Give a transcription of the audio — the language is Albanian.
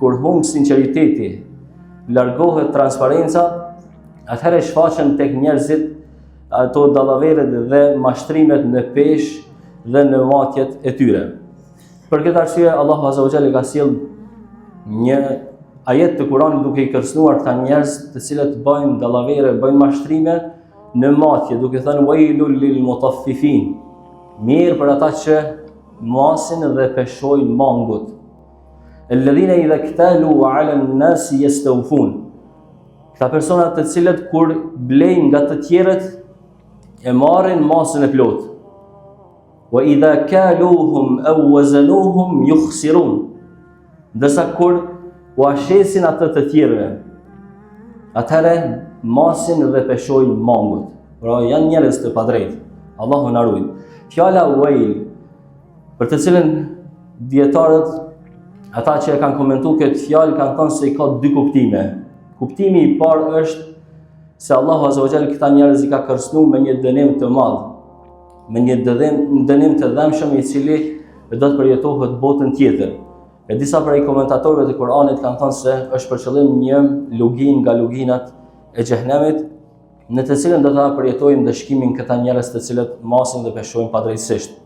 kur humb sinqeriteti, largohet transparenca, atëherë shfaqen tek njerëzit ato dallaveret dhe mashtrimet në peshë dhe në matjet e tyre. Për këtë arsye Allahu Azza wa Jalla ka sjell një ajet të Kuranit duke i kërcënuar këta njerëz të cilët bëjnë dallavere, bëjnë mashtrime në matje, duke thënë wailul lil mutaffifin. Mirë për ata që masin dhe peshojnë mangut. Alladhina idha iktalu 'ala an-nasi yastawfun. Këta persona të cilët kur blejnë nga të tjerët e marrin masën e plotë. Wa idha kaluhum aw wazanuhum yukhsirun. Ndërsa kur u ashesin atë të tjerëve, atëherë masin dhe peshojnë mangut. Pra janë njerëz të padrejtë. Allahu na ruaj. Fjala wail, për të cilën dietarët, ata që e kanë komentuar këtë fjalë kanë thënë se i ka dy kuptime. Kuptimi i parë është se Allahu Azza wa Jalla këta njerëz i ka kërcënuar me një dënim të madh, me një dënim të dëmshëm i cili do të përjetohet botën tjetër. E disa prej komentatorëve të Kuranit kanë thënë se është për qëllim një lugin nga luginat e xhehenemit, në të cilën do ta përjetojnë dëshkimin këta njerëz të cilët masin dhe peshojnë padrejtësisht.